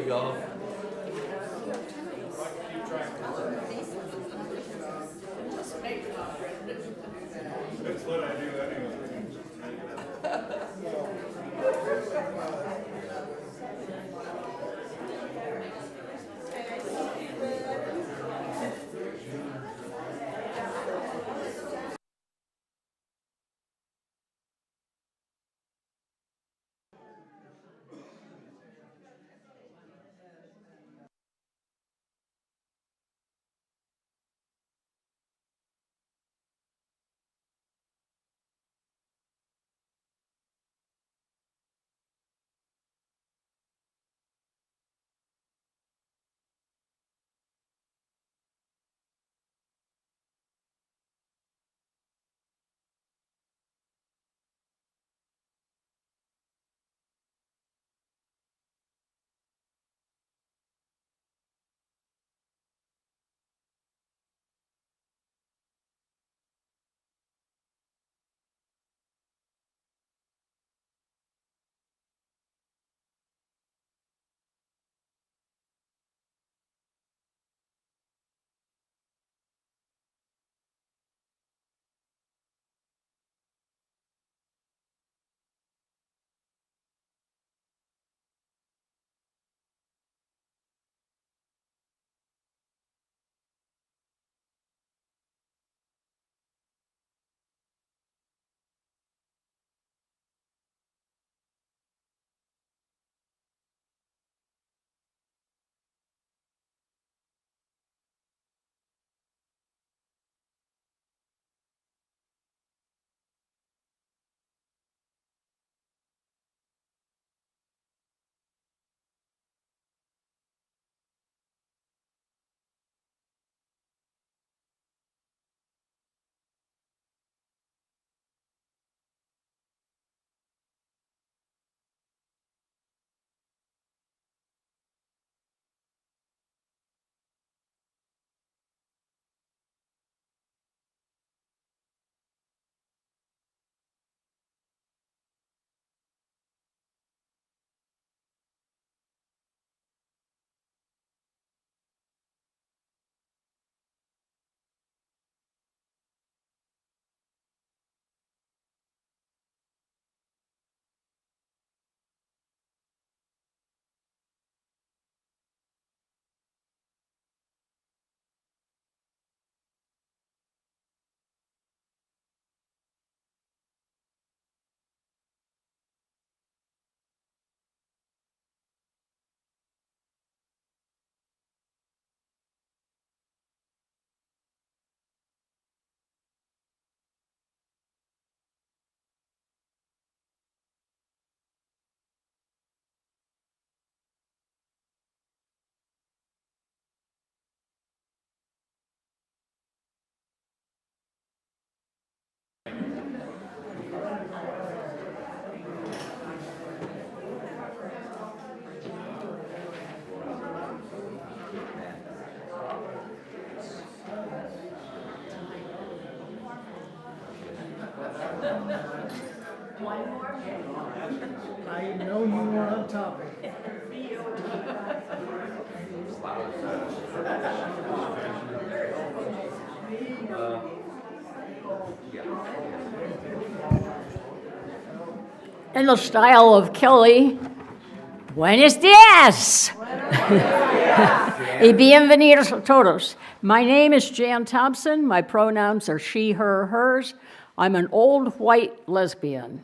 you go. That's what I do anyway. I know you were on topic. In the style of Kelly, buenos dias! Y bienvenidos a todos. My name is Jan Thompson. My pronouns are she, her, hers. I'm an old white lesbian.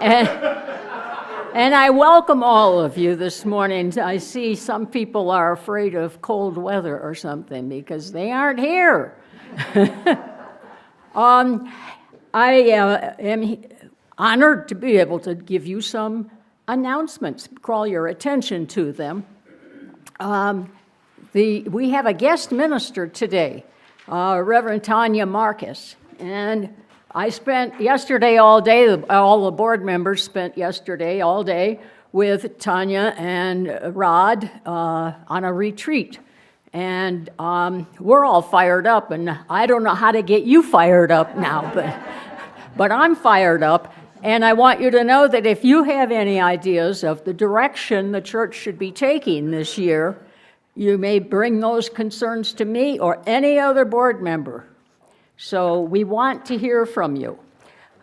And I welcome all of you this morning. I see some people are afraid of cold weather or something because they aren't here. I am honored to be able to give you some announcements, call your attention to them. We have a guest minister today, Reverend Tania Márquez, and I spent yesterday all day, all the board members spent yesterday all day with Tania and Rod on a retreat. And we're all fired up, and I don't know how to get you fired up now, but I'm fired up. And I want you to know that if you have any ideas of the direction the church should be taking this year, you may bring those concerns to me or any other board member. So we want to hear from you.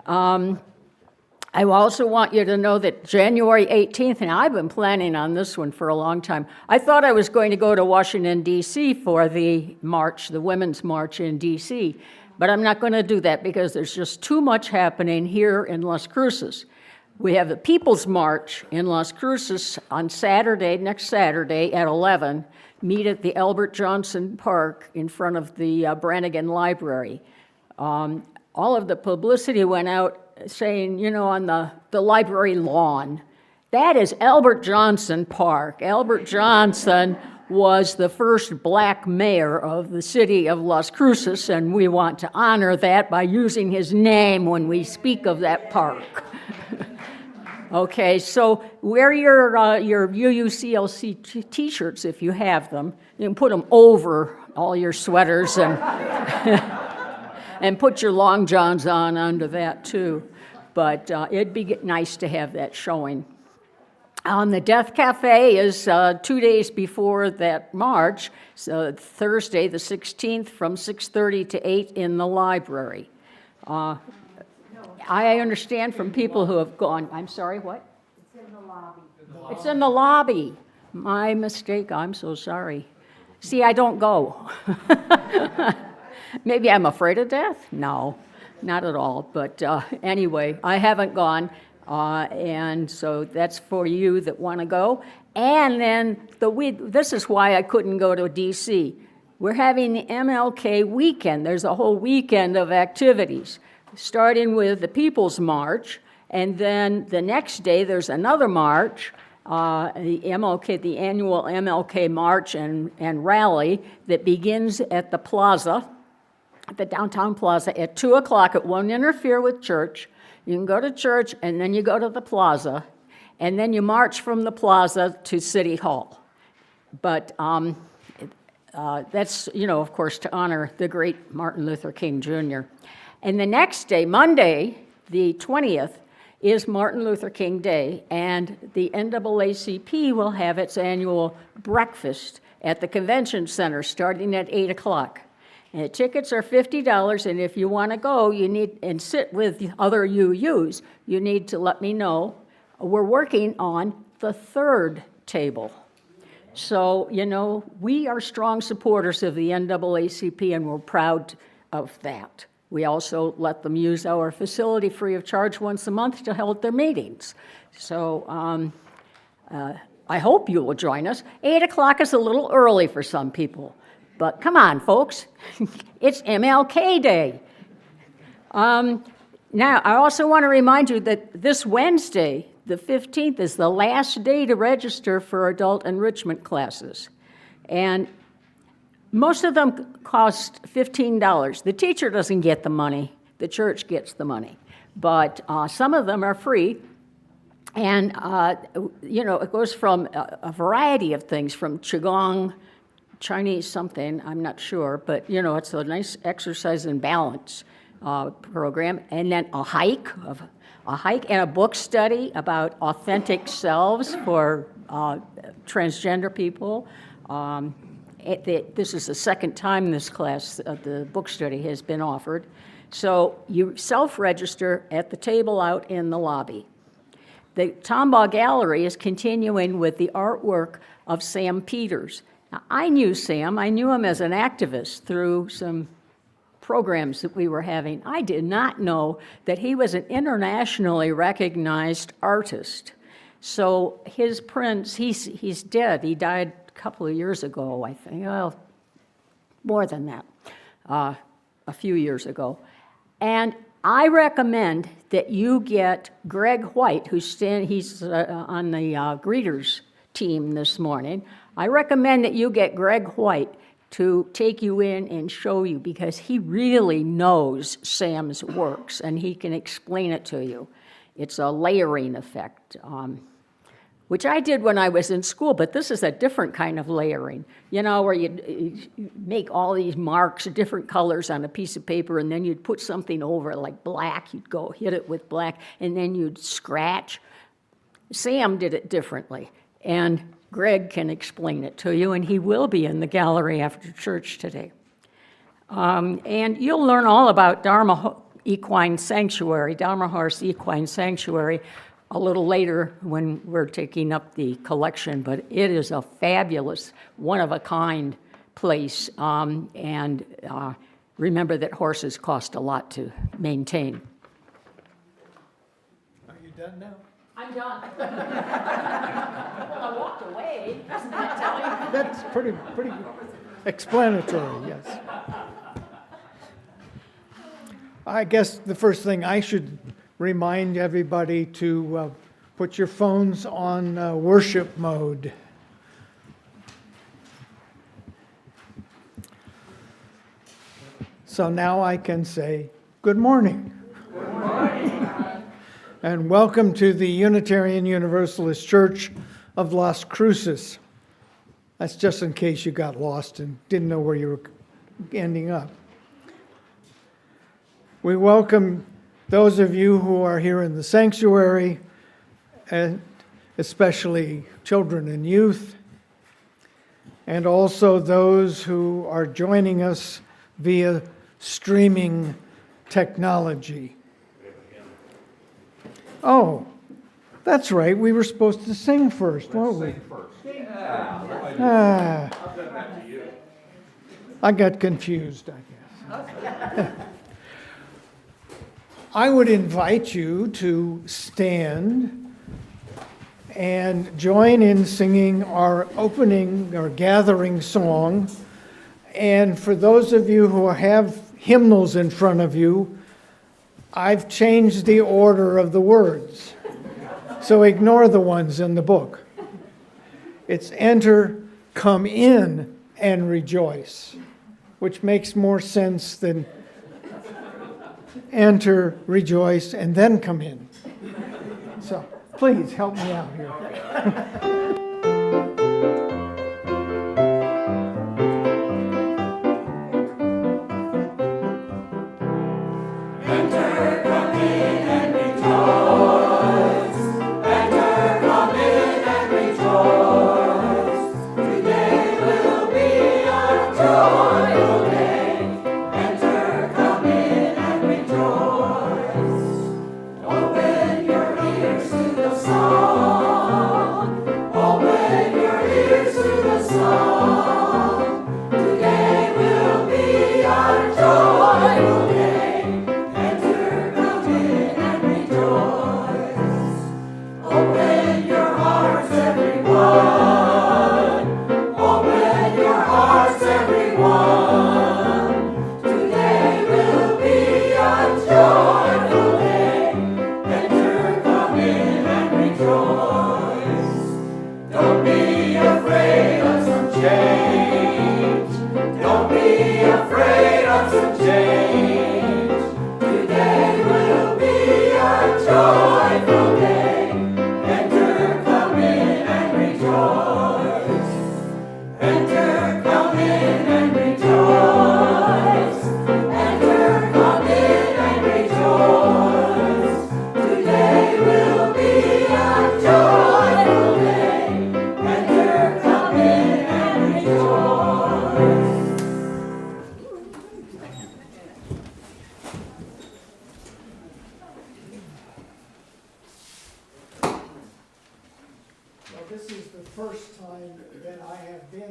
I also want you to know that January 18th, and I've been planning on this one for a long time. I thought I was going to go to Washington, D.C. for the march, the Women's March in D.C., but I'm not going to do that because there's just too much happening here in Las Cruces. We have the People's March in Las Cruces on Saturday, next Saturday at 11. Meet at the Albert Johnson Park in front of the Brannigan Library. All of the publicity went out saying, you know, on the library lawn. That is Albert Johnson Park. Albert Johnson was the first black mayor of the city of Las Cruces, and we want to honor that by using his name when we speak of that park. Okay, so wear your UUCLC t-shirts if you have them. You can put them over all your sweaters and and put your long johns on under that too. But it'd be nice to have that showing. The Death Cafe is 2 days before that march, so Thursday the 16th from 6:30 to 8 in the library. I understand from people who have gone, I'm sorry, what? It's in the lobby. It's in the lobby. My mistake, I'm so sorry. See, I don't go. Maybe I'm afraid of death? No, not at all. But anyway, I haven't gone, and so that's for you that want to go. And then this is why I couldn't go to D.C. We're having the MLK weekend. There's a whole weekend of activities, starting with the People's March, and then the next day there's another march, the annual MLK March and rally that begins at the plaza, at the downtown plaza at 2 o'clock. It won't interfere with church. You can go to church, and then you go to the plaza, and then you march from the plaza to City Hall. But that's, you know, of course, to honor the great Martin Luther King Jr. And the next day, Monday, the 20th, is Martin Luther King Day, and the NAACP will have its annual breakfast at the Convention Center starting at 8 o'clock. And the tickets are $50, and if you want to go, you need, and sit with other UUs, you need to let me know. We're working on the third table. So, you know, we are strong supporters of the NAACP, and we're proud of that. We also let them use our facility free of charge once a month to hold their meetings. So I hope you will join us. 8 o'clock is a little early for some people, but come on, folks. It's MLK Day. Now, I also want to remind you that this Wednesday, the 15th, is the last day to register for adult enrichment classes. And most of them cost $15. The teacher doesn't get the money. The church gets the money. But some of them are free. And, you know, it goes from a variety of things, from Qigong, Chinese something, I'm not sure. But, you know, it's a nice exercise and balance program. And then a hike and a book study about authentic selves for transgender people. This is the second time this class, the book study, has been offered. So you self-register at the table out in the lobby. The Tombaugh Gallery is continuing with the artwork of Sam Peters. Now, I knew Sam. I knew him as an activist through some programs that we were having. I did not know that he was an internationally recognized artist. So his prints, he's dead. He died couple of years ago, I think. Well, more than that, a few years ago. And I recommend that you get Greg White, he's on the greeters team this morning. I recommend that you get Greg White to take you in and show you, because he really knows Sam's works and he can explain it to you. It's a layering effect. which I did when I was in school, but this is a different kind of layering, where you make all these marks, different colors on a piece of paper, and then you'd put something over, like black, you'd go hit it with black, and then you'd scratch. Sam did it differently, and Greg can explain it to you, and he will be in the gallery after church today. And you'll learn all about Dharma Horse Equine Sanctuary a little later when we're taking up the collection, but it is a fabulous, one-of-a-kind place, and remember that horses cost a lot to maintain. Are you done now? I'm done. Well, I walked away, doesn't that tell you? That's pretty explanatory, yes. I guess the first thing I should remind everybody to put your phones on worship mode. So now I can say, good morning. Good morning. And welcome to the Unitarian Universalist Church of Las Cruces. That's just in case you got lost and didn't know where you were ending up. We welcome those of you who are here in the sanctuary, and especially children and youth, and also those who are joining us via streaming technology. Oh, that's right. We were supposed to sing first, weren't we? I got confused, I guess. I would invite you to stand and join in singing our opening or gathering song. And for those of you who have hymnals in front of you, I've changed the order of the words. So ignore the ones in the book. It's enter, come in, and rejoice, which makes more sense than enter, rejoice, and then come in. So please help me out here.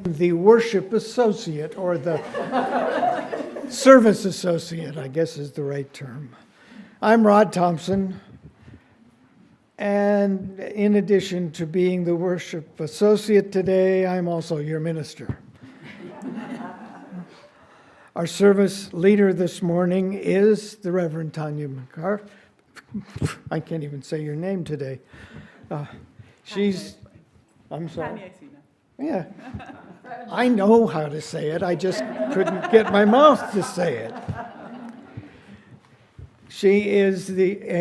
The worship associate, or the service associate, I guess is the right term. I'm Rod Thompson, and in addition to being the worship associate today, I'm also your minister. Our service leader this morning is the Reverend Tania. I can't even say your name today. I'm sorry. Yeah, I know how to say it. I just couldn't get my mouth to say it. She is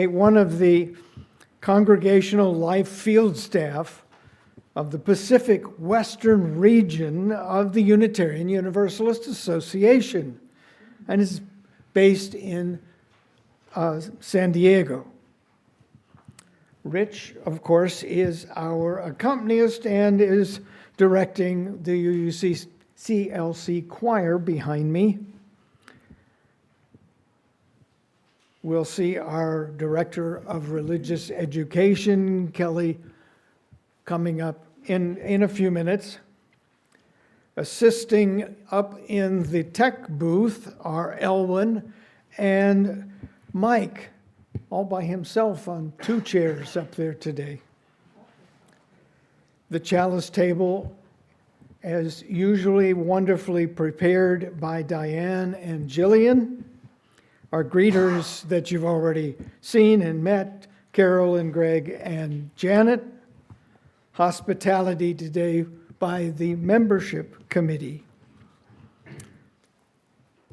one of the Congregational Life field staff of the Pacific Western region of the Unitarian Universalist Association, and is based in San Diego. Rich, of course, is our accompanist and is directing the UUCLC choir behind me. We'll see our Director of Religious Education, Kelly, coming up in a few minutes. Assisting up in the tech booth are Elwin and Mike, all by himself on 2 chairs up there today. The chalice table, as usually, wonderfully prepared by Diane and Jillian. Our greeters that you've already seen and met, Carol and Greg and Janet. Hospitality today by the membership committee.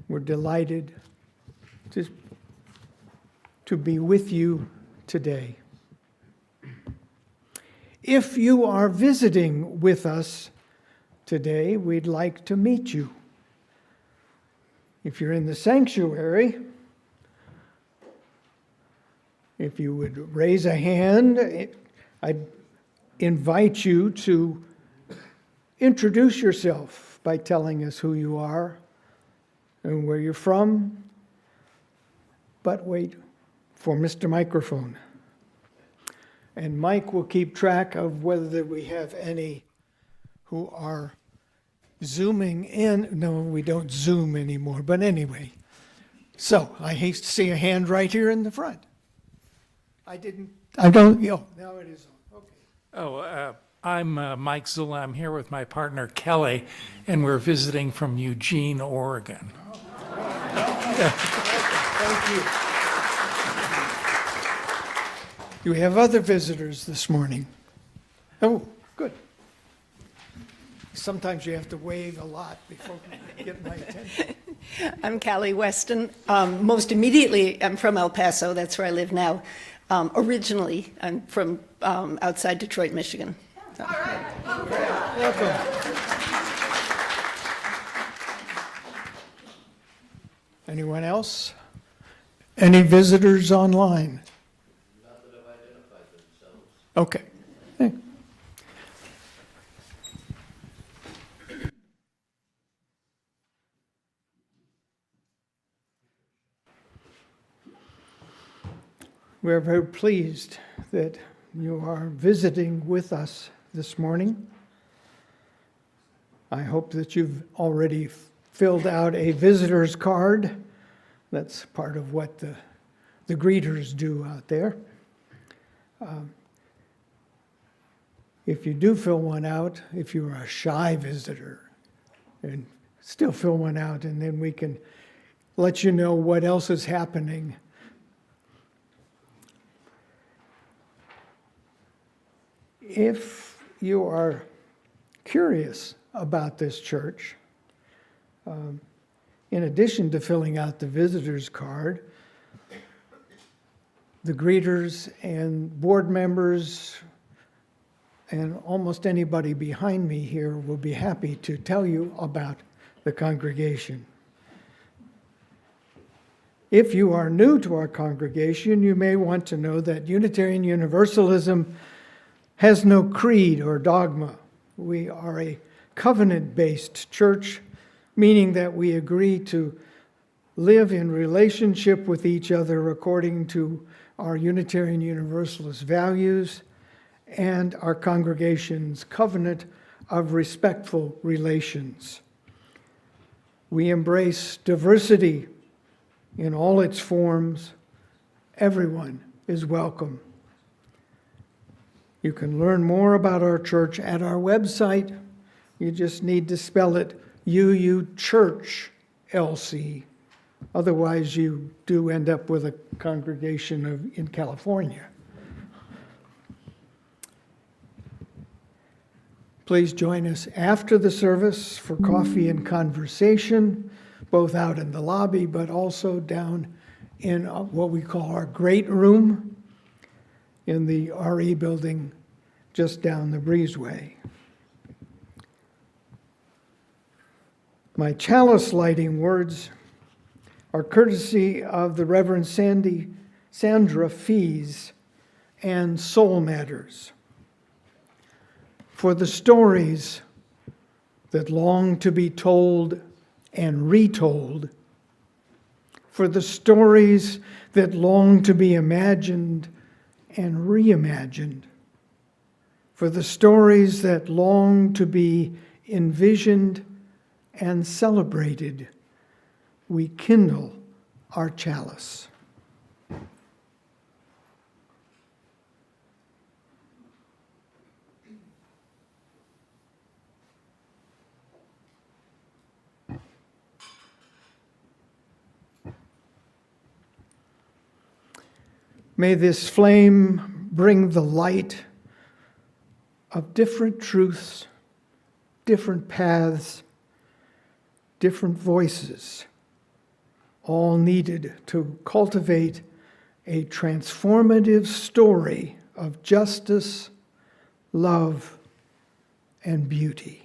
We're delighted to be with you today. If you are visiting with us today, we'd like to meet you. If you're in the sanctuary, if you would raise a hand, I'd invite you to introduce yourself by telling us who you are and where you're from. But wait for Mr. Microphone. And Mike will keep track of whether we have any who are zooming in. No, we don't zoom anymore, but anyway. So I hate to see a hand right here in the front. I don't, now it is on, okay. I'm Mike Zula. I'm here with my partner Kelly, and we're visiting from Eugene, Oregon. Thank you. Do we have other visitors this morning? Oh, good. Sometimes you have to wave a lot before you get my attention. I'm Callie Weston. Most immediately, I'm from El Paso. That's where I live now. Originally, I'm from outside Detroit, Michigan. So. All right. Welcome. Anyone else? Any visitors online? Not that have identified themselves. Okay. Hey. We're very pleased that you are visiting with us this morning. I hope that you've already filled out a visitor's card. That's part of what the greeters do out there. If you do fill one out, if you're a shy visitor, and still fill one out, and then we can let you know what else is happening. If you are curious about this church, in addition to filling out the visitor's card, the greeters and board members and almost anybody behind me here will be happy to tell you about the congregation. If you are new to our congregation, you may want to know that Unitarian Universalism has no creed or dogma. We are a covenant-based church, meaning that we agree to live in relationship with each other according to our Unitarian Universalist values and our congregation's covenant of respectful relations. We embrace diversity in all its forms. Everyone is welcome. You can learn more about our church at our website. You just need to spell it UUCLC. Otherwise, you do end up with a congregation in California. Please join us after the service for coffee and conversation, both out in the lobby, but also down in what we call our great room in the RE building just down the breezeway. My chalice lighting words are courtesy of the Reverend Sandra Fees and Soul Matters. For the stories that long to be told and retold, for the stories that long to be imagined and reimagined, for the stories that long to be envisioned and celebrated, we kindle our chalice. May this flame bring the light of different truths, different paths, different voices, all needed to cultivate a transformative story of justice, love, and beauty.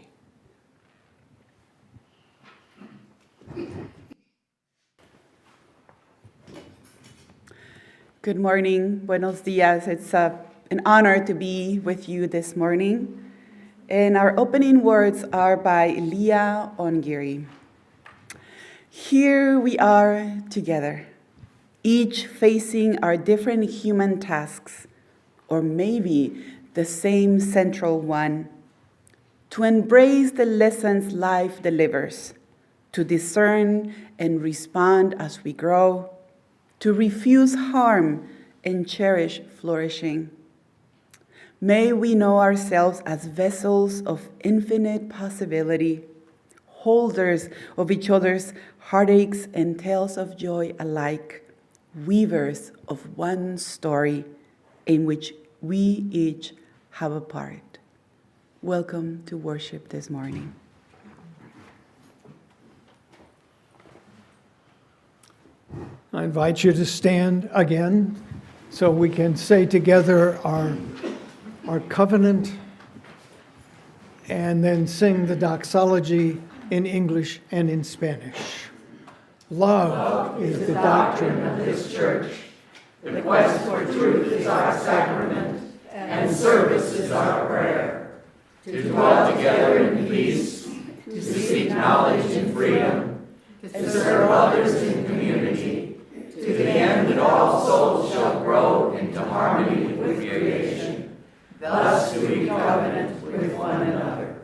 Good morning, buenos dias. It's an honor to be with you this morning. And our opening words are by Leah Ongiri. Here we are together, each facing our different human tasks, or maybe the same central one, to embrace the lessons life delivers, to discern and respond as we grow, to refuse harm and cherish flourishing. May we know ourselves as vessels of infinite possibility, holders of each other's heartaches and tales of joy alike, weavers of one story in which we each have a part. Welcome to worship this morning. I invite you to stand again so we can say together our covenant and then sing the doxology in English and in Spanish. Love is the doctrine of this church. The quest for truth is our sacrament, and service is our prayer. To dwell together in peace, to seek knowledge in freedom, to serve others in community, to the end that all souls shall grow into harmony with creation. Thus do we covenant with one another.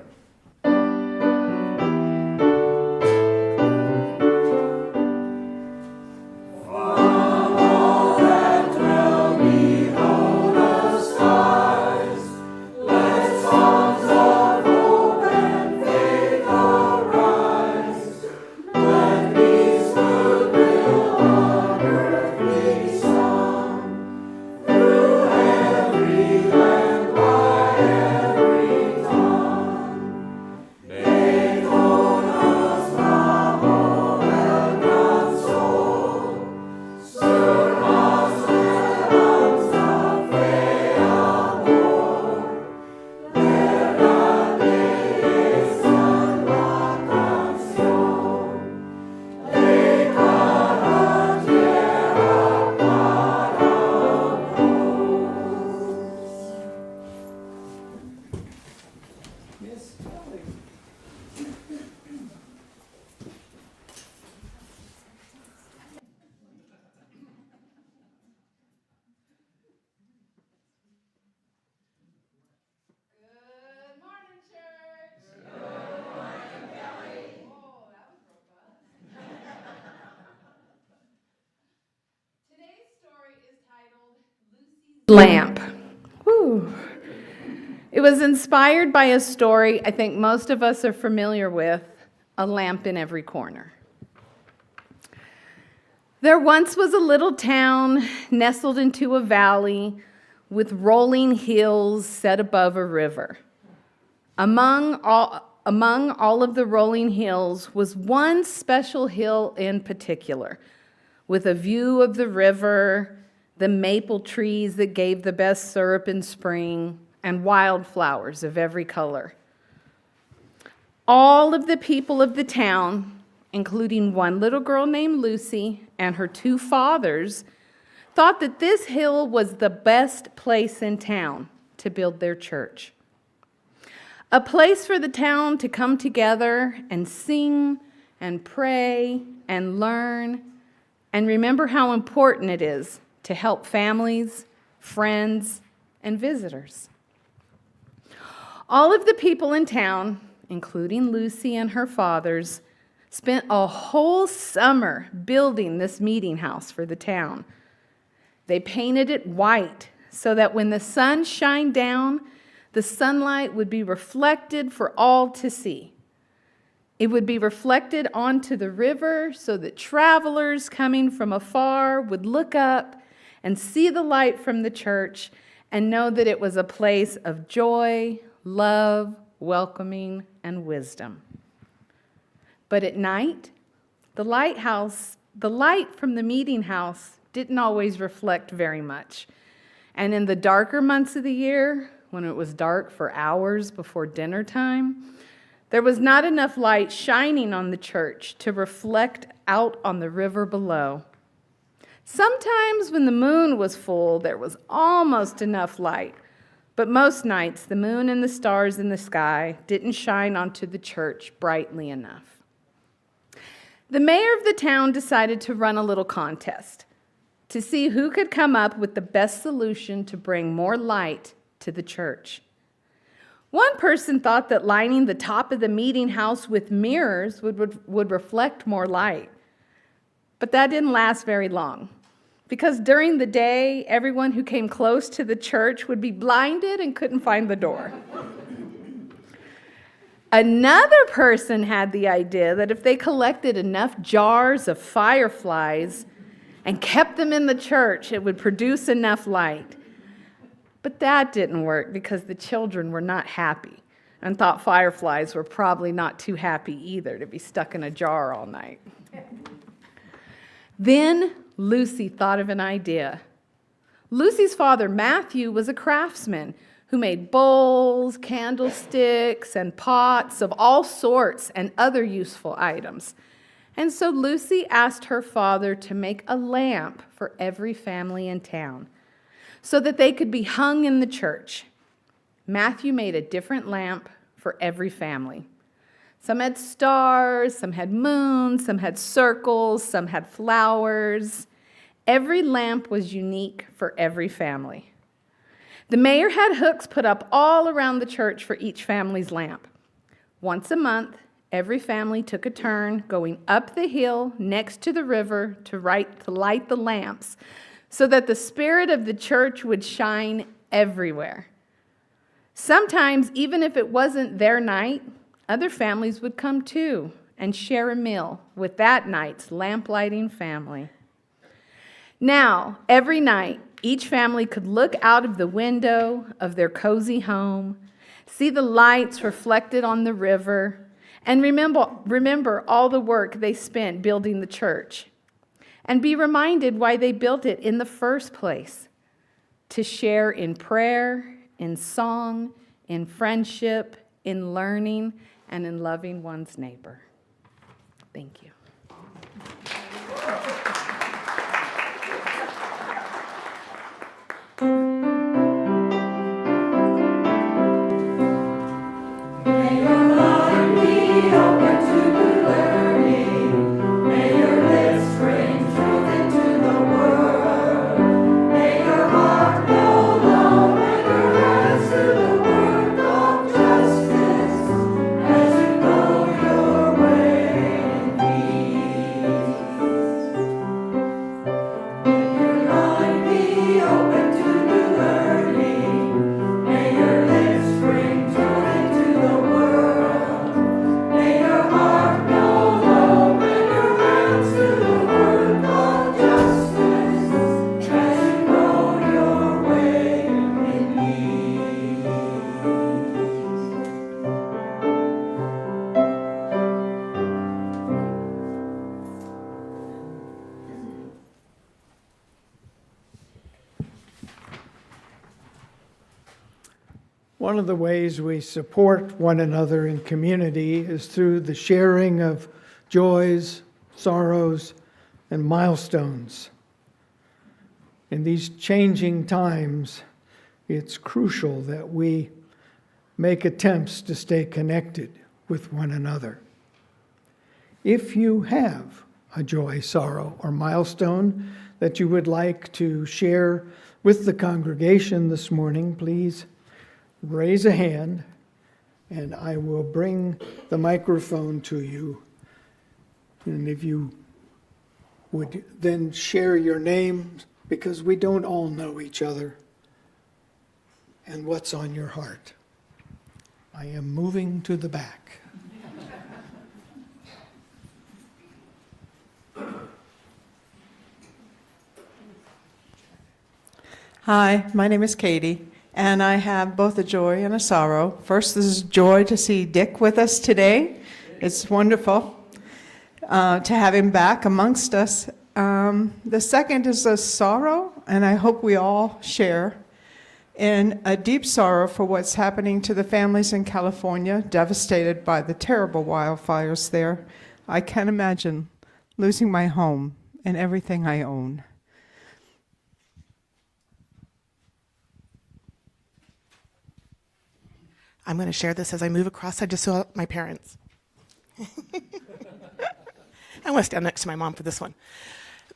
Lamp. Whew. It was inspired by a story I think most of us are familiar with, a lamp in every corner. There once was a little town nestled into a valley with rolling hills set above a river. Among all of the rolling hills was one special hill in particular, with a view of the river, the maple trees that gave the best syrup in spring, and wildflowers of every color. All of the people of the town, including one little girl named Lucy and her two fathers, thought that this hill was the best place in town to build their church. A place for the town to come together and sing and pray and learn and remember how important it is to help families, friends, and visitors. All of the people in town, including Lucy and her fathers, spent a whole summer building this meeting house for the town. They painted it white so that when the sun shined down, the sunlight would be reflected for all to see. It would be reflected onto the river so that travelers coming from afar would look up and see the light from the church and know that it was a place of joy, love, welcoming, and wisdom. But at night, the light from the meeting house didn't always reflect very much. And in the darker months of the year, when it was dark for hours before dinner time, there was not enough light shining on the church to reflect out on the river below. Sometimes when the moon was full, there was almost enough light, but most nights the moon and the stars in the sky didn't shine onto the church brightly enough. The mayor of the town decided to run a little contest to see who could come up with the best solution to bring more light to the church. One person thought that lining the top of the meeting house with mirrors would reflect more light. But that didn't last very long, because during the day, everyone who came close to the church would be blinded and couldn't find the door. Another person had the idea that if they collected enough jars of fireflies and kept them in the church, it would produce enough light. But that didn't work because the children were not happy and thought fireflies were probably not too happy either to be stuck in a jar all night. Then Lucy thought of an idea. Lucy's father, Matthew, was a craftsman who made bowls, candlesticks, and pots of all sorts and other useful items. And so Lucy asked her father to make a lamp for every family in town so that they could be hung in the church. Matthew made a different lamp for every family. Some had stars, some had moons, some had circles, some had flowers. Every lamp was unique for every family. The mayor had hooks put up all around the church for each family's lamp. Once a month, every family took a turn going up the hill next to the river to light the lamps so that the spirit of the church would shine everywhere. Sometimes, even if it wasn't their night, other families would come too and share a meal with that night's lamp-lighting family. Now, every night, each family could look out of the window of their cozy home, see the lights reflected on the river, and remember all the work they spent building the church, and be reminded why they built it in the first place, to share in prayer, in song, in friendship, in learning, and in loving one's neighbor. Thank you. Be One of the ways we support one another in community is through the sharing of joys, sorrows, and milestones. In these changing times, it's crucial that we make attempts to stay connected with one another. If you have a joy, sorrow, or milestone that you would like to share with the congregation this morning, please raise a hand and I will bring the microphone to you. And if you would then share your name, because we don't all know each other, and what's on your heart. I am moving to the back. Hi, my name is Katie, and I have both a joy and a sorrow. First, this is joy to see Dick with us today. It's wonderful to have him back amongst us. The second is a sorrow, and I hope we all share, in a deep sorrow for what's happening to the families in California, devastated by the terrible wildfires there. I can't imagine losing my home and everything I own. I'm going to share this as I move across. I just saw my parents. I want to stand next to my mom for this one.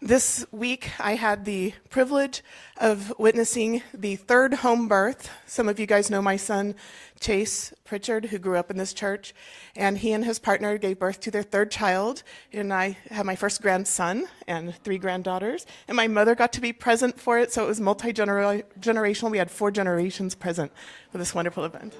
This week, I had the privilege of witnessing the third home birth. Some of you guys know my son, Chase Pritchard, who grew up in this church, and he and his partner gave birth to their third child, and I had my first grandson and 3 granddaughters, and my mother got to be present for it, so it was multi-generational. We had 4 generations present for this wonderful event.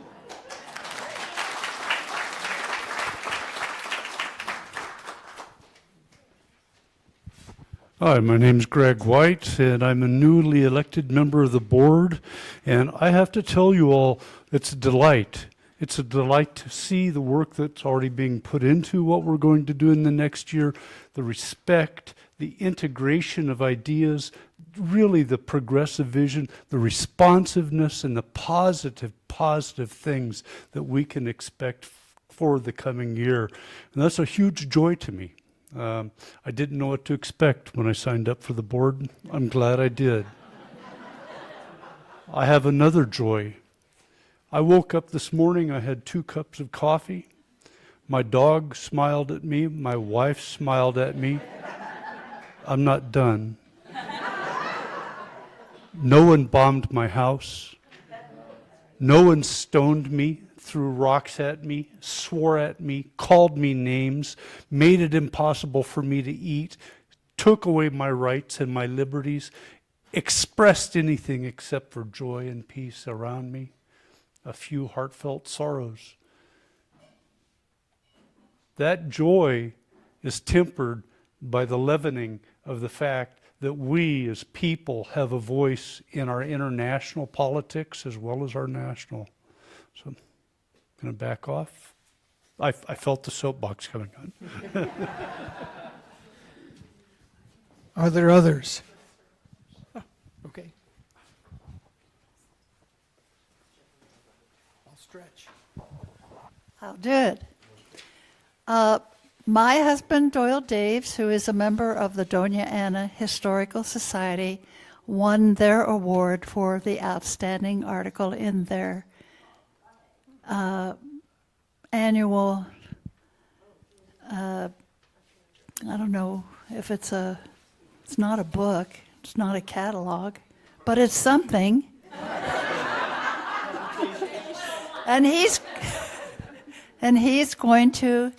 Hi, my name's Greg White, and I'm a newly elected member of the board, and I have to tell you all, it's a delight. It's a delight to see the work that's already being put into what we're going to do in the next year, the respect, the integration of ideas, really the progressive vision, the responsiveness, and the positive things that we can expect for the coming year. And that's a huge joy to me. I didn't know what to expect when I signed up for the board. I'm glad I did. I have another joy. I woke up this morning, I had 2 cups of coffee. My dog smiled at me, my wife smiled at me. I'm not done. No one bombed my house. No one stoned me, threw rocks at me, swore at me, called me names, made it impossible for me to eat, took away my rights and my liberties, expressed anything except for joy and peace around me, a few heartfelt sorrows. That joy is tempered by the leavening of the fact that we as people have a voice in our international politics as well as our national. So I'm going to back off. I felt the soapbox coming on. Are there others? Okay. I'll stretch. I'll do it. My husband, Doyle Daves, who is a member of the Doña Ana Historical Society, won their award for the outstanding article in their annual, I don't know if it's not a book, it's not a catalog, but it's something. And he's going to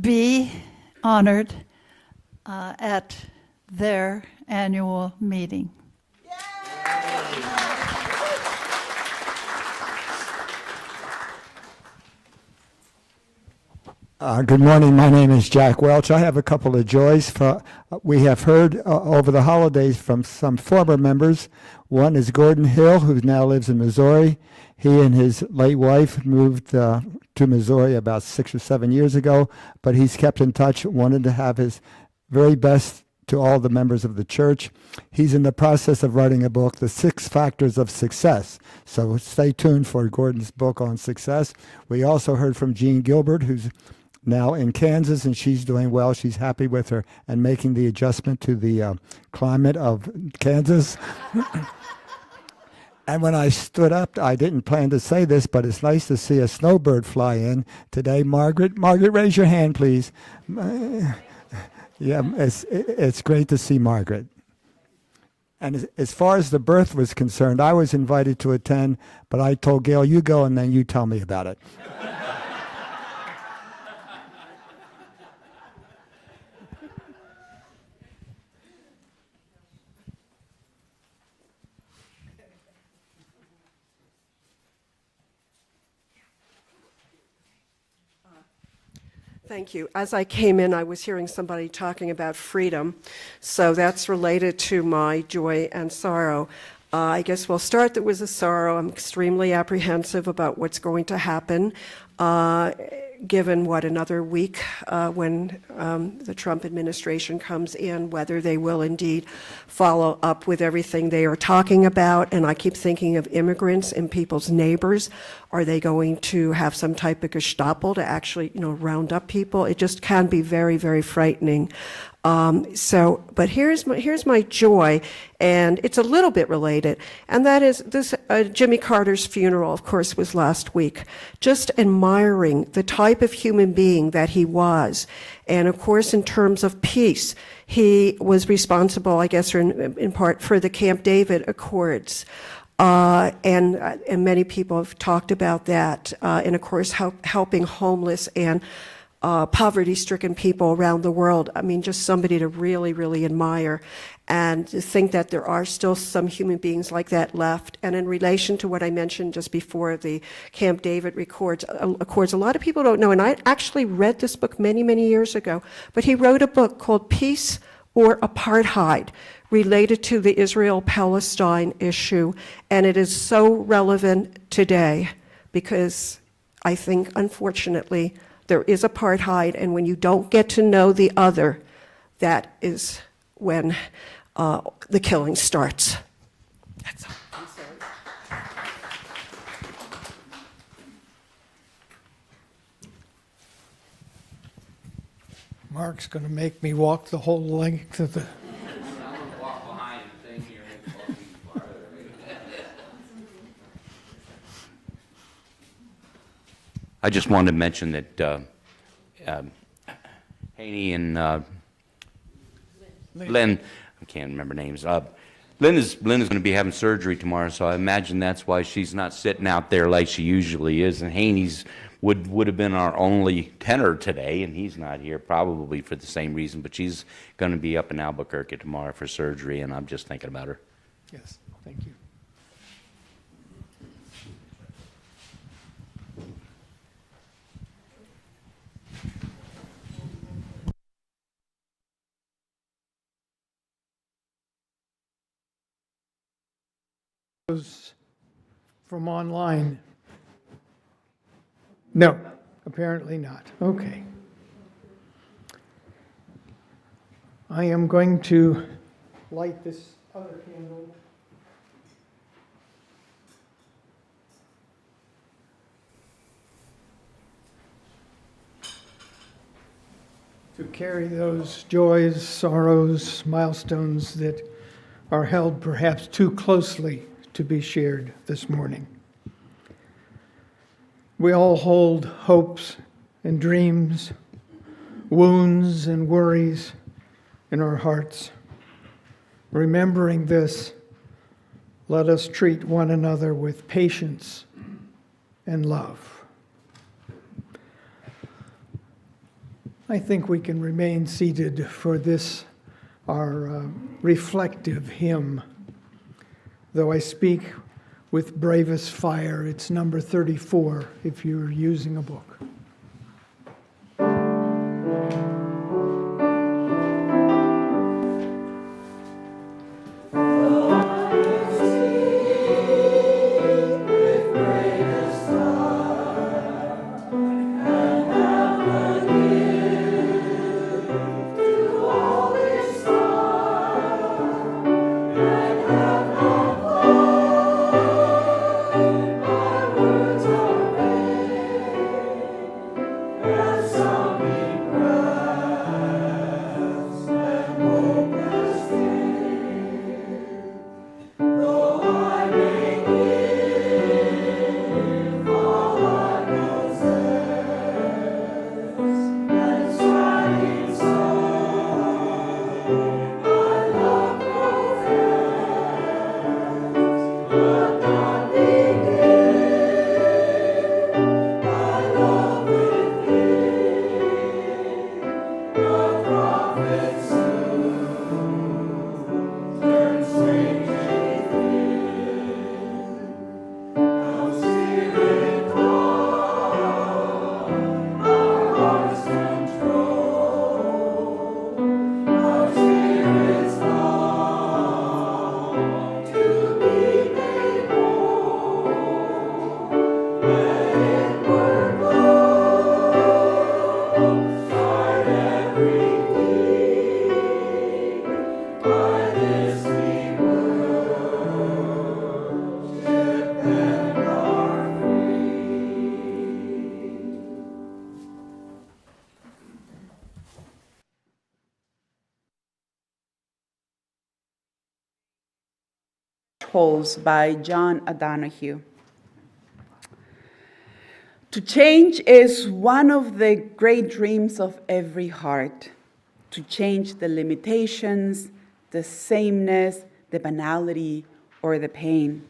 be honored at their annual meeting. Good morning. My name is Jack Welch. I have a couple of joys. We have heard over the holidays from some former members. One is Gordon Hill, who now lives in Missouri. He and his late wife moved to Missouri about 6 or 7 years ago, but he's kept in touch, wanted to have his very best to all the members of the church. He's in the process of writing a book, The 6 Factors of Success. So stay tuned for Gordon's book on success. We also heard from Jean Gilbert, who's now in Kansas, and she's doing well. She's happy with her and making the adjustment to the climate of Kansas. And when I stood up, I didn't plan to say this, but it's nice to see a snowbird fly in today. Margaret, raise your hand, please. Yeah, it's great to see Margaret. And as far as the birth was concerned, I was invited to attend, but I told Gail, you go and then you tell me about it. Thank you. As I came in, I was hearing somebody talking about freedom, so that's related to my joy and sorrow. I guess we'll start that with a sorrow. I'm extremely apprehensive about what's going to happen, given another week when the Trump administration comes in, whether they will indeed follow up with everything they are talking about. And I keep thinking of immigrants and people's neighbors. Are they going to have some type of Gestapo to actually, round up people? It just can be very, very frightening. But here's my joy, and it's a little bit related, and that is this Jimmy Carter's funeral, of course, was last week. Just admiring the type of human being that he was. And of course, in terms of peace, he was responsible, I guess, in part for the Camp David Accords. And many people have talked about that, and of course, helping homeless and poverty-stricken people around the world. I mean, just somebody to really, really admire, and to think that there are still some human beings like that left. And in relation to what I mentioned just before, the Camp David Accords, a lot of people don't know, and I actually read this book many, many years ago, but he wrote a book called Peace or Apartheid, related to the Israel-Palestine issue, and it is so relevant today because I think, unfortunately, there is apartheid, and when you don't get to know the other, that is when the killing starts. That's all. I'm sorry. Mark's going to make me walk the whole length of the... I'm gonna walk behind and thing here and walk even farther. I just wanted to mention that Haney and Lynn, I can't remember names. Lynn is going to be having surgery tomorrow, so I imagine that's why she's not sitting out there like she usually is. And Haney's would have been our only tenor today, and he's not here probably for the same reason. But she's going to be up in Albuquerque tomorrow for surgery, and I'm just thinking about her. Yes, thank you. From online? No, apparently not. Okay. I am going to light this other candle. To carry those joys, sorrows, milestones that are held perhaps too closely to be shared this morning. We all hold hopes and dreams, wounds and worries in our hearts. Remembering this, let us treat one another with patience and love. I think we can remain seated for this, our reflective hymn. Though I speak with bravest fire, it's number 34 if you're using a book. All is Thresholds by John O'Donohue. To change is one of the great dreams of every heart. To change the limitations, the sameness, the banality, or the pain.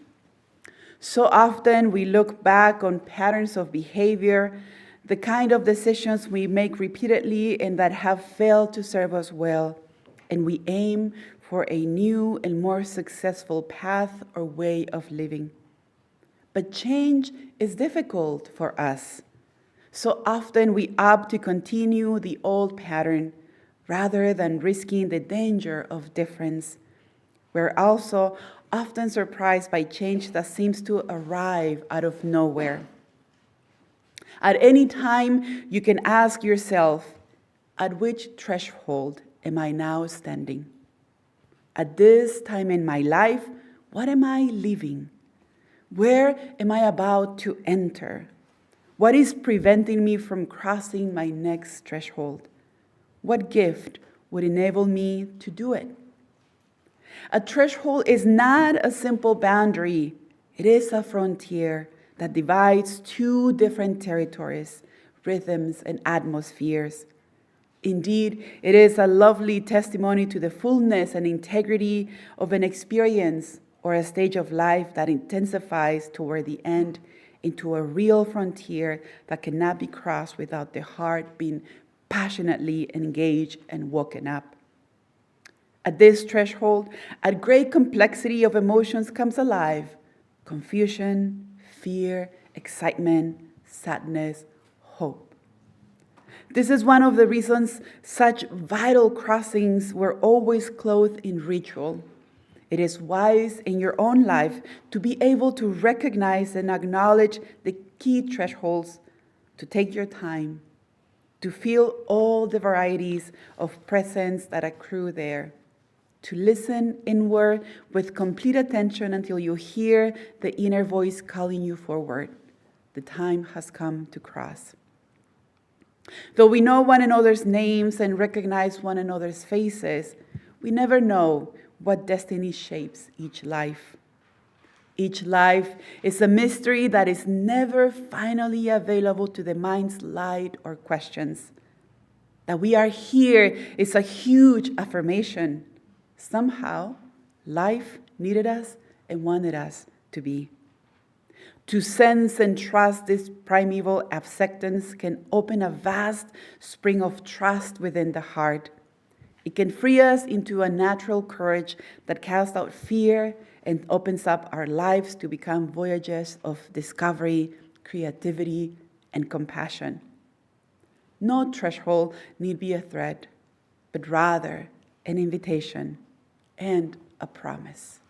So often we look back on patterns of behavior, the kind of decisions we make repeatedly and that have failed to serve us well, and we aim for a new and more successful path or way of living. But change is difficult for us. So often we opt to continue the old pattern rather than risking the danger of difference. We're also often surprised by change that seems to arrive out of nowhere. At any time, you can ask yourself, at which threshold am I now standing? At this time in my life, what am I leaving? Where am I about to enter? What is preventing me from crossing my next threshold? What gift would enable me to do it? A threshold is not a simple boundary. It is a frontier that divides two different territories, rhythms, and atmospheres. Indeed, it is a lovely testimony to the fullness and integrity of an experience or a stage of life that intensifies toward the end into a real frontier that cannot be crossed without the heart being passionately engaged and woken up. At this threshold, a great complexity of emotions comes alive: confusion, fear, excitement, sadness, hope. This is one of the reasons such vital crossings were always clothed in ritual. It is wise in your own life to be able to recognize and acknowledge the key thresholds, to take your time, to feel all the varieties of presence that accrue there, to listen inward with complete attention until you hear the inner voice calling you forward. The time has come to cross. Though we know one another's names and recognize one another's faces, we never know what destiny shapes each life. Each life is a mystery that is never finally available to the mind's light or questions. That we are here is a huge affirmation. Somehow, life needed us and wanted us to be. To sense and trust this primeval acceptance can open a vast spring of trust within the heart. It can free us into a natural courage that casts out fear and opens up our lives to become voyages of discovery, creativity, and compassion. No threshold need be a threat, but rather an invitation and a promise.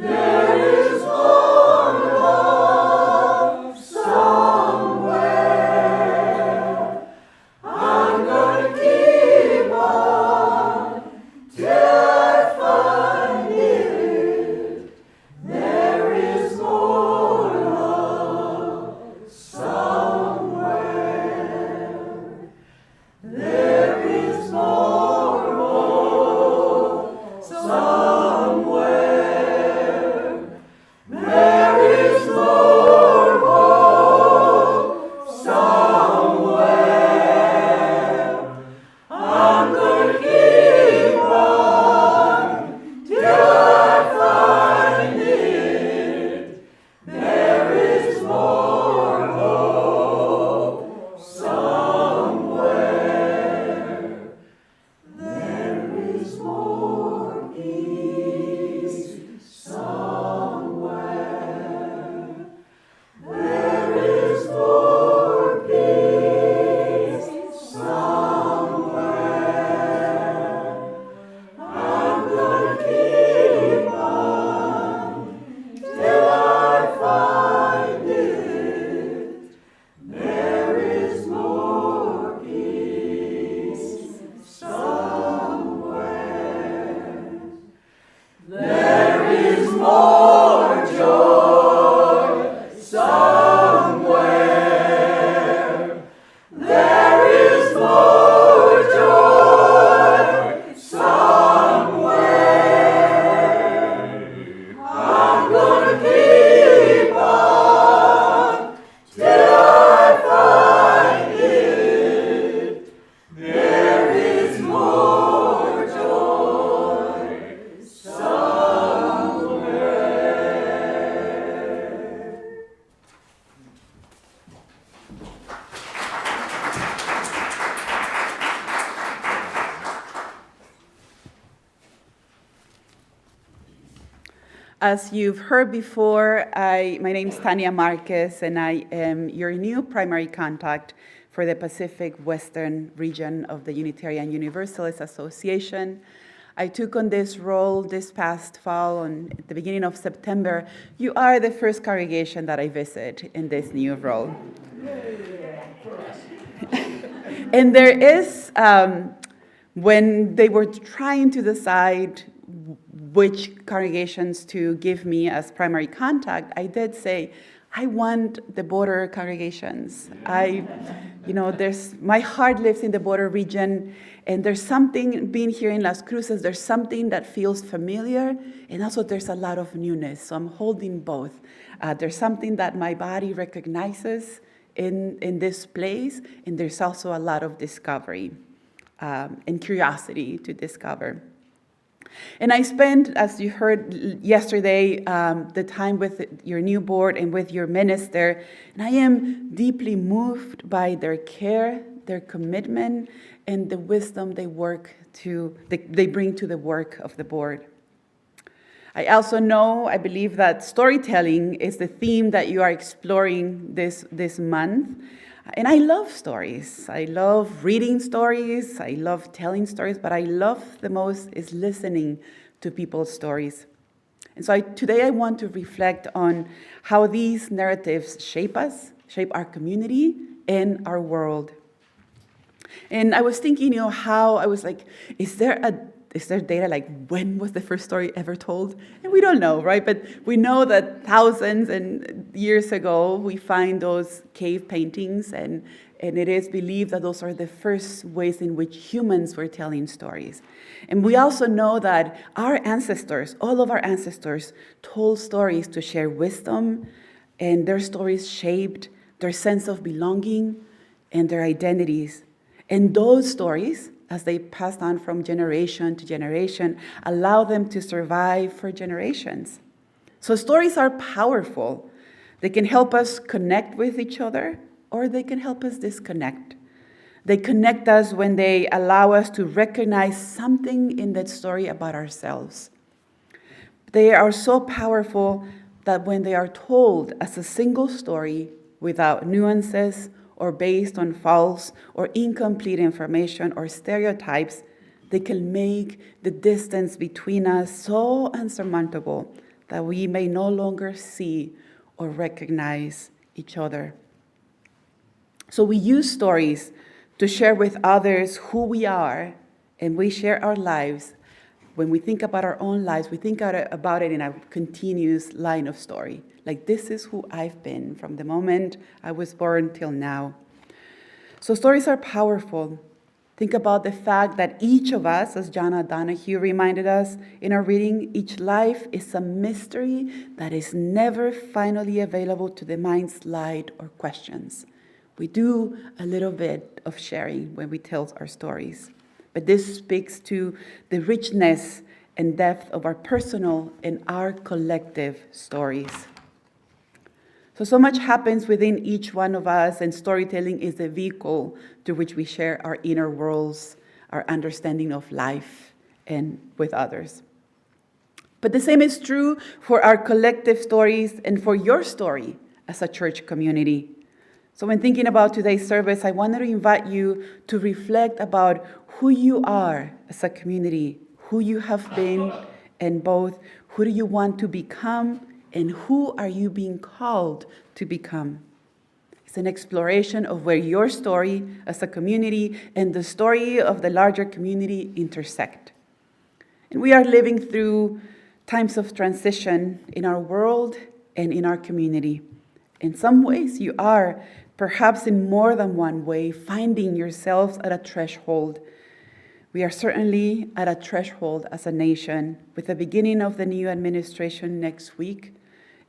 There is more love As you've heard before, my name is Tania Márquez, and I am your new primary contact for the Pacific Western region of the Unitarian Universalist Association. I took on this role this past fall, at the beginning of September. You are the first congregation that I visit in this new role. And there is, when they were trying to decide which congregations to give me as primary contact, I did say, I want the border congregations. My heart lives in the border region, and there's something, being here in Las Cruces, there's something that feels familiar, and also there's a lot of newness, so I'm holding both. There's something that my body recognizes in this place, and there's also a lot of discovery and curiosity to discover. And I spent, as you heard yesterday, the time with your new board and with your minister, and I am deeply moved by their care, their commitment, and the wisdom they bring to the work of the board. I also know, I believe that storytelling is the theme that you are exploring this month. And I love stories. I love reading stories. I love telling stories, but I love the most is listening to people's stories. And so today I want to reflect on how these narratives shape us, shape our community and our world. And I was thinking, how I was like, is there data like when was the first story ever told? And we don't know, right? But we know that thousands and years ago, we find those cave paintings, and it is believed that those are the first ways in which humans were telling stories. And we also know that our ancestors, all of our ancestors, told stories to share wisdom, and their stories shaped their sense of belonging and their identities. And those stories, as they passed on from generation to generation, allow them to survive for generations. So stories are powerful. They can help us connect with each other, or they can help us disconnect. They connect us when they allow us to recognize something in that story about ourselves. They are so powerful that when they are told as a single story without nuances or based on false or incomplete information or stereotypes, they can make the distance between us so unsurmountable that we may no longer see or recognize each other. So we use stories to share with others who we are, and we share our lives. When we think about our own lives, we think about it in a continuous line of story. Like, this is who I've been from the moment I was born till now. So stories are powerful. Think about the fact that each of us, as John O'Donohue reminded us in our reading, each life is a mystery that is never finally available to the mind's light or questions. We do a little bit of sharing when we tell our stories. But this speaks to the richness and depth of our personal and our collective stories. So much happens within each one of us, and storytelling is the vehicle through which we share our inner worlds, our understanding of life, and with others. But the same is true for our collective stories and for your story as a church community. So when thinking about today's service, I wanted to invite you to reflect about who you are as a community, who you have been, and both who do you want to become and who are you being called to become. It's an exploration of where your story as a community and the story of the larger community intersect. And we are living through times of transition in our world and in our community. In some ways, you are, perhaps in more than one way, finding yourselves at a threshold. We are certainly at a threshold as a nation, with the beginning of the new administration next week,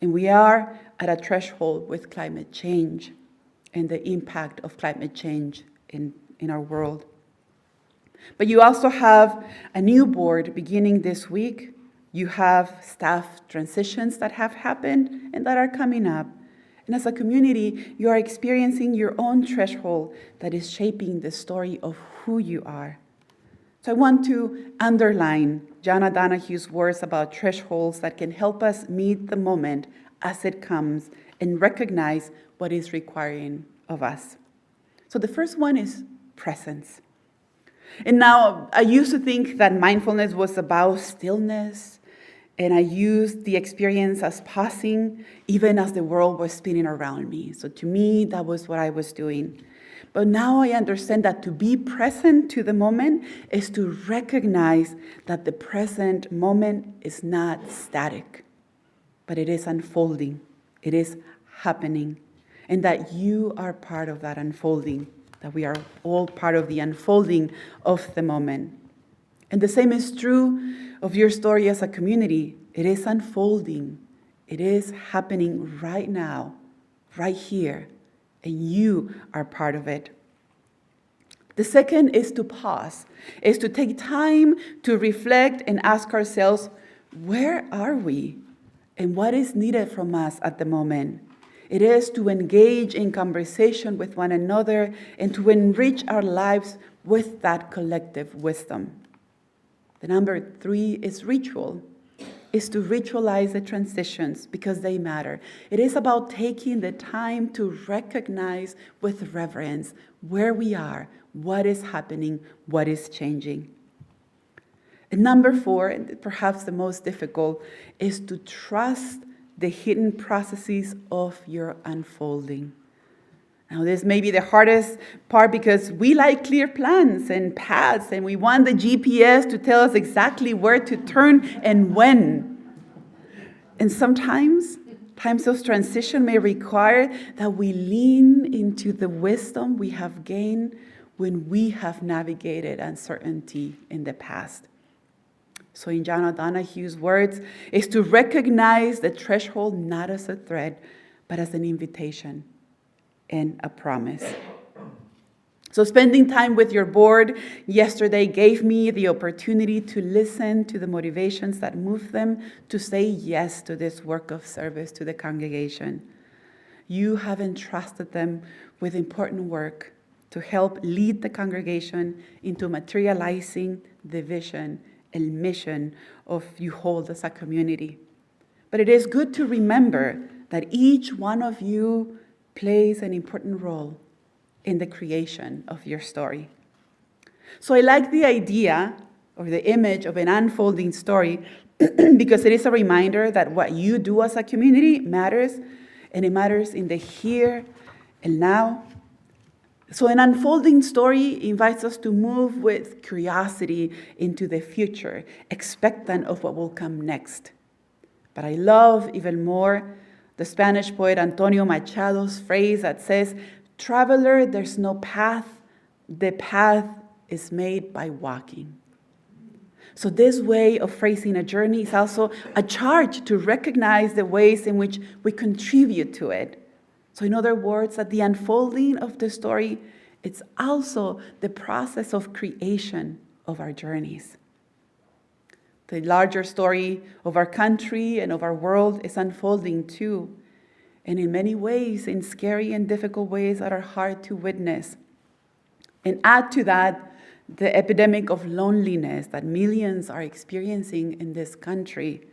and we are at a threshold with climate change and the impact of climate change in our world. But you also have a new board beginning this week. You have staff transitions that have happened and that are coming up. And as a community, you are experiencing your own threshold that is shaping the story of who you are. So I want to underline John O'Donohue's words about thresholds that can help us meet the moment as it comes and recognize what is requiring of us. So the first one is presence. And now, I used to think that mindfulness was about stillness, and I used the experience as pausing, even as the world was spinning around me. So to me, that was what I was doing. But now I understand that to be present to the moment is to recognize that the present moment is not static, but it is unfolding. It is happening. And that you are part of that unfolding, that we are all part of the unfolding of the moment. And the same is true of your story as a community. It is unfolding. It is happening right now, right here, and you are part of it. The second is to pause, is to take time to reflect and ask ourselves, where are we? And what is needed from us at the moment? It is to engage in conversation with one another and to enrich our lives with that collective wisdom. The number 3 is ritual, is to ritualize the transitions because they matter. It is about taking the time to recognize with reverence where we are, what is happening, what is changing. And number 4, and perhaps the most difficult, is to trust the hidden processes of your unfolding. Now, this may be the hardest part because we like clear plans and paths, and we want the GPS to tell us exactly where to turn and when. And sometimes, times of transition may require that we lean into the wisdom we have gained when we have navigated uncertainty in the past. So in John O'Donohue's words, is to recognize the threshold not as a threat, but as an invitation and a promise. So spending time with your board yesterday gave me the opportunity to listen to the motivations that move them to say yes to this work of service to the congregation. You have entrusted them with important work to help lead the congregation into materializing the vision and mission of you hold as a community. But it is good to remember that each one of you plays an important role in the creation of your story. So I like the idea or the image of an unfolding story because it is a reminder that what you do as a community matters, and it matters in the here and now. So an unfolding story invites us to move with curiosity into the future, expectant of what will come next. But I love even more the Spanish poet Antonio Machado's phrase that says, "Traveler, there's no path. The path is made by walking." So this way of phrasing a journey is also a charge to recognize the ways in which we contribute to it. So in other words, that the unfolding of the story, it's also the process of creation of our journeys. The larger story of our country and of our world is unfolding too, and in many ways, in scary and difficult ways that are hard to witness. And add to that the epidemic of loneliness that millions are experiencing in this country.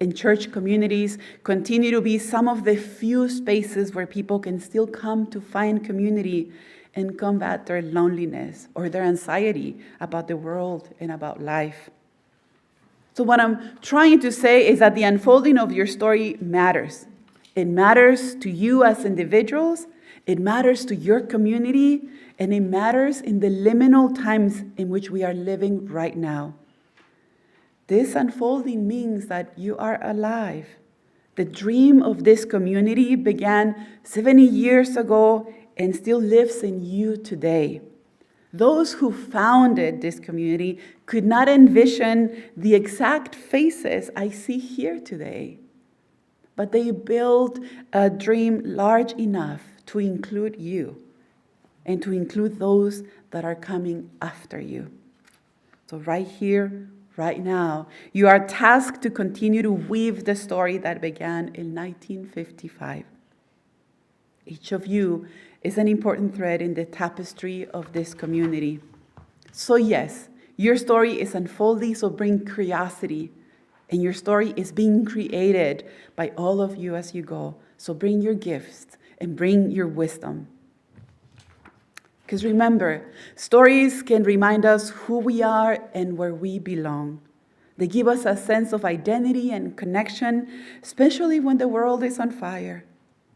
And church communities continue to be some of the few spaces where people can still come to find community and combat their loneliness or their anxiety about the world and about life. So what I'm trying to say is that the unfolding of your story matters. It matters to you as individuals, it matters to your community, and it matters in the liminal times in which we are living right now. This unfolding means that you are alive. The dream of this community began 70 years ago and still lives in you today. Those who founded this community could not envision the exact faces I see here today, but they built a dream large enough to include you and to include those that are coming after you. So right here, right now, you are tasked to continue to weave the story that began in 1955. Each of you is an important thread in the tapestry of this community. So yes, Your story is unfolding, so bring curiosity. And your story is being created by all of you as you go. So bring your gifts and bring your wisdom. Because remember, stories can remind us who we are and where we belong. They give us a sense of identity and connection, especially when the world is on fire.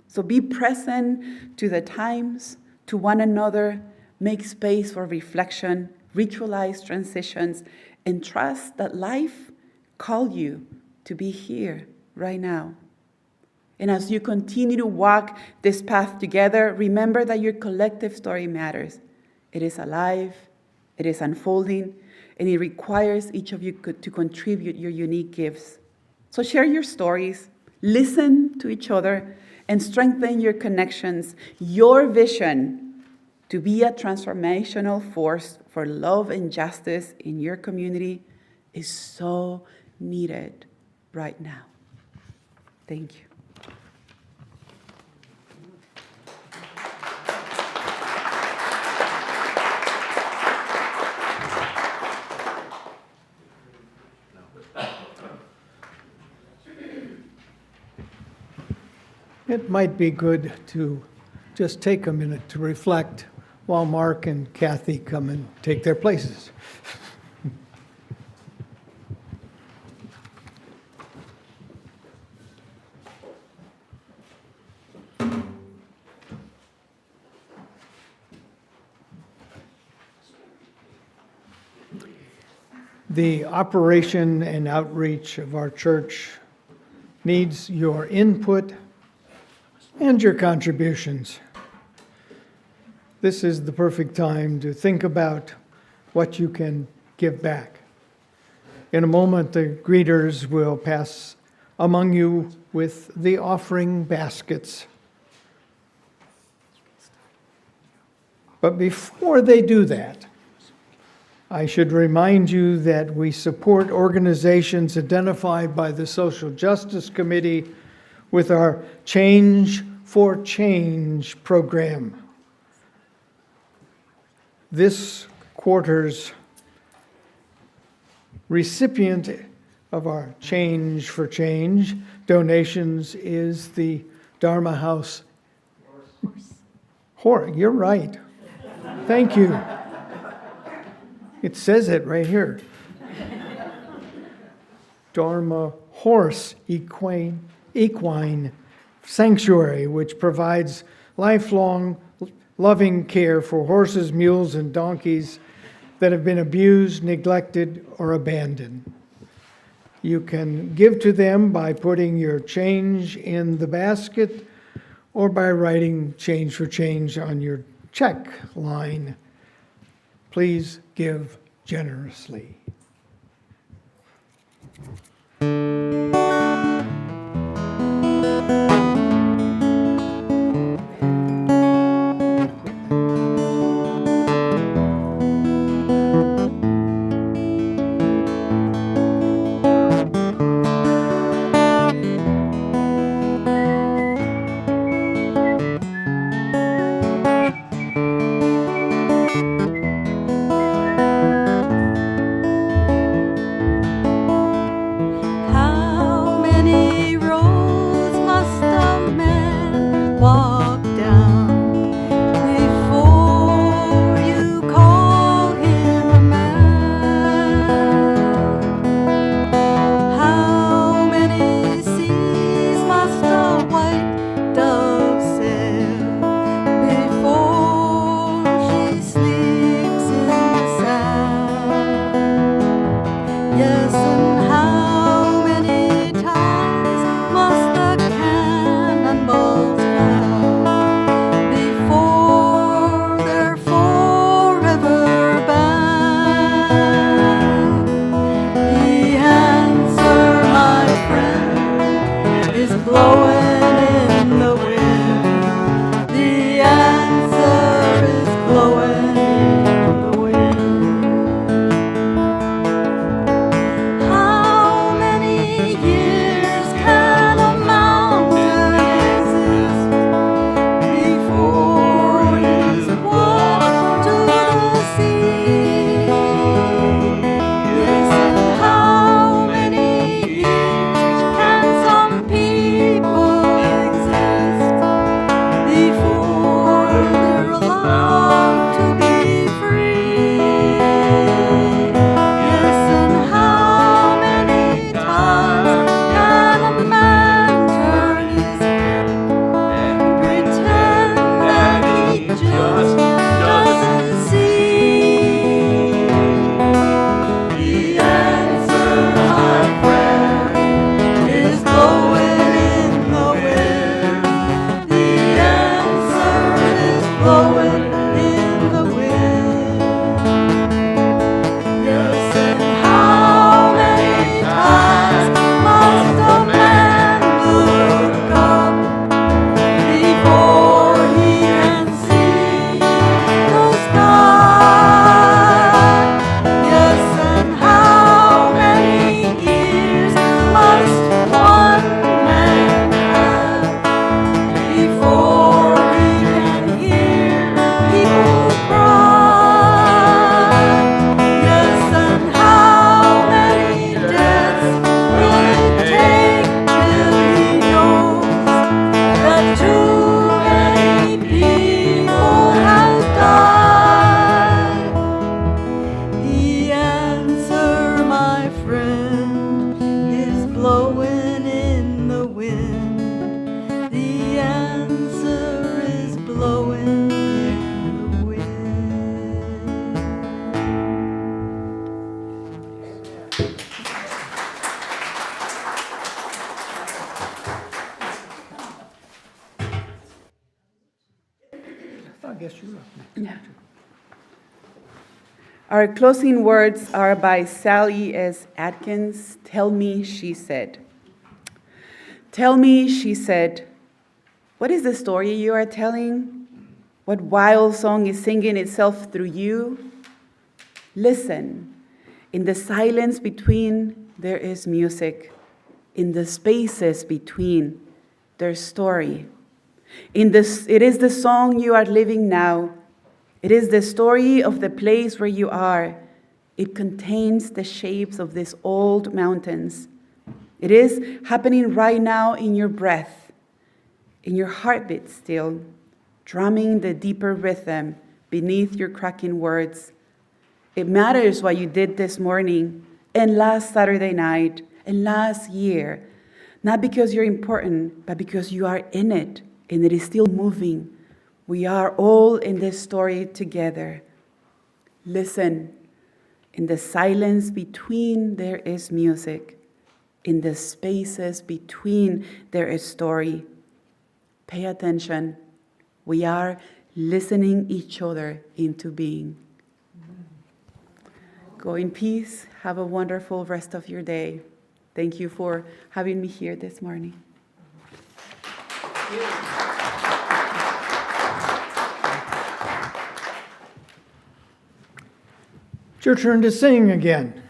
So be present to the times, to one another, make space for reflection, ritualize transitions, and trust that life called you to be here right now. And as you continue to walk this path together, remember that your collective story matters. It is alive, it is unfolding, and it requires each of you to contribute your unique gifts. So share your stories, listen to each other, and strengthen your connections. Your vision to be a transformational force for love and justice in your community is so needed right now. Thank you. It might be good to just take a minute to reflect while Mark and Kathy come and take their places. The operation and outreach of our church needs your input and your contributions. This is the perfect time to think about what you can give back. In a moment, the greeters will pass among you with the offering baskets. But before they do that, I should remind you that we support organizations identified by the Social Justice Committee with our Change for Change program. This quarter's recipient of our Change for Change donations is the Dharma House. You're right. Thank you. It says it right here. Dharma Horse Equine Sanctuary, which provides lifelong loving care for horses, mules, and donkeys that have been abused, neglected, or abandoned. You can give to them by putting your change in the basket or by writing Change for Change on your check line. Please give generously. How Our closing words are by Sally S. Atkins. Tell me, she said. Tell me, she said, what is the story you are telling? What wild song is singing itself through you? Listen. In the silence between, there is music. In the spaces between, there's story. It is the song you are living now. It is the story of the place where you are. It contains the shapes of these old mountains. It is happening right now in your breath, in your heartbeat still, drumming the deeper rhythm beneath your cracking words. It matters what you did this morning and last Saturday night and last year, not because you're important, but because you are in it and it is still moving. We are all in this story together. Listen. In the silence between, there is music. In the spaces between, there is story. Pay attention. We are listening each other into being. Go in peace. Have a wonderful rest of your day. Thank you for having me here this morning. It's your turn to sing again.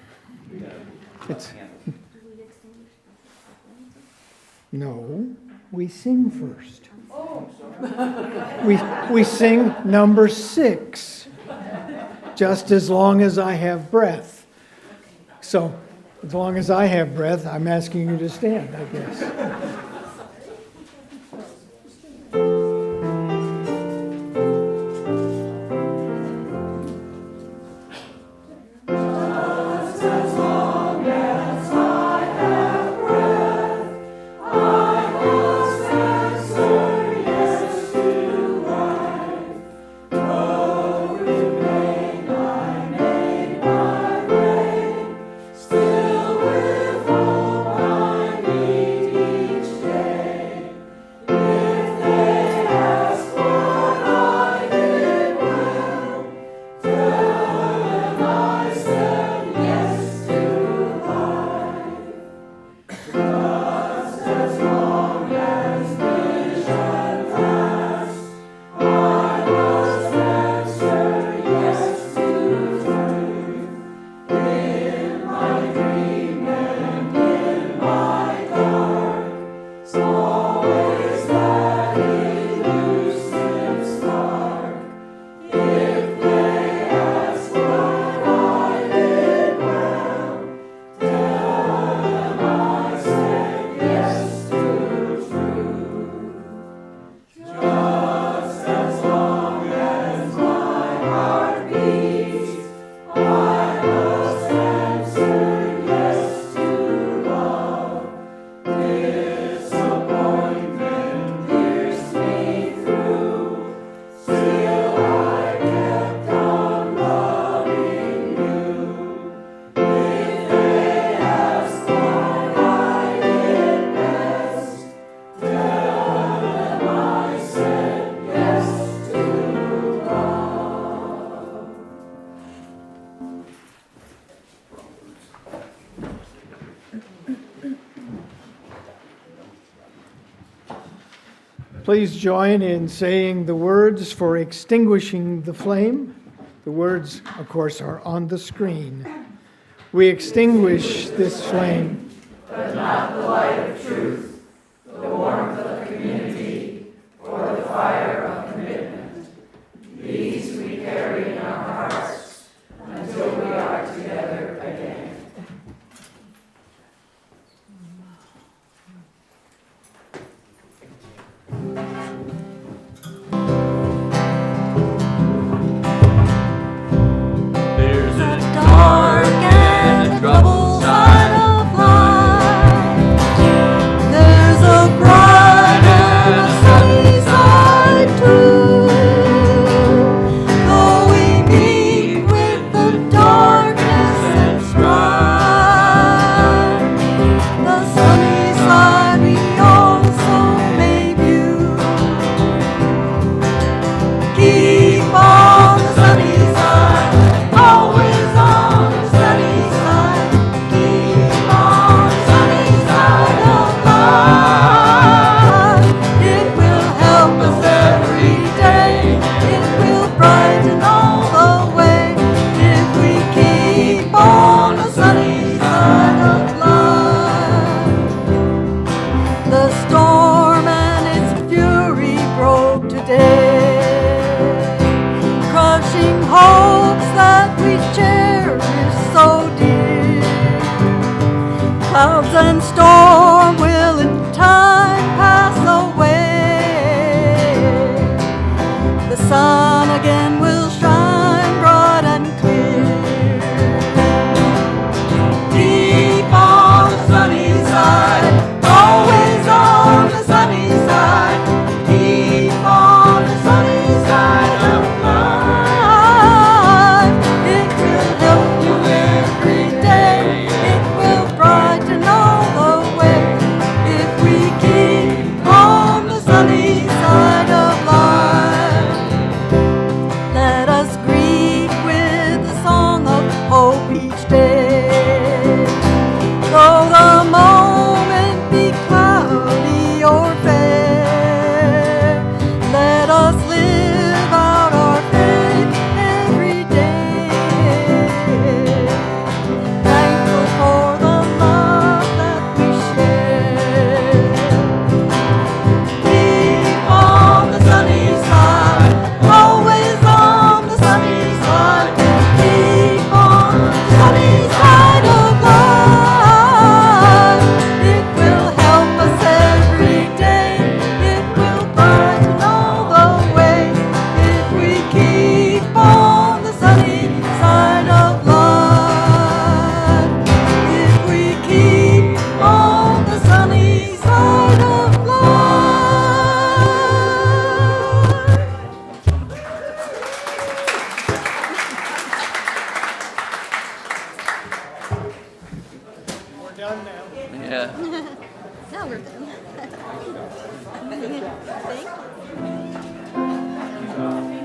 No, we sing first. We sing number 6, just as long as I have breath. So, as long as I have breath, I'm asking you to stand, I guess. Please join in saying the words for extinguishing the flame. The words, of course, are on the screen. We extinguish this flame, but not the light of truth, the warmth of community, or the fire of commitment. These we carry in our hearts until we are together again. There's a dark and troubled side of life. Clouds and storm will in time pass away. The sun again will shine bright and clear. Keep on the sunny side, always on the sunny side. Keep on the sunny side of life. It will help you every day. It will brighten all the way if we keep on the sunny side of life. Let us greet with a song of hope each day. Though the moment be cloudy or fair, let us live out our faith every day. Thankful for the love that we share. Keep on the sunny side, always on the sunny side. Keep on the sunny side of life. It will help us every day. It will brighten all the way if we keep on the sunny side of life. If we keep on the sunny side of life. We're done now. Yeah. Now we're done. Thank you.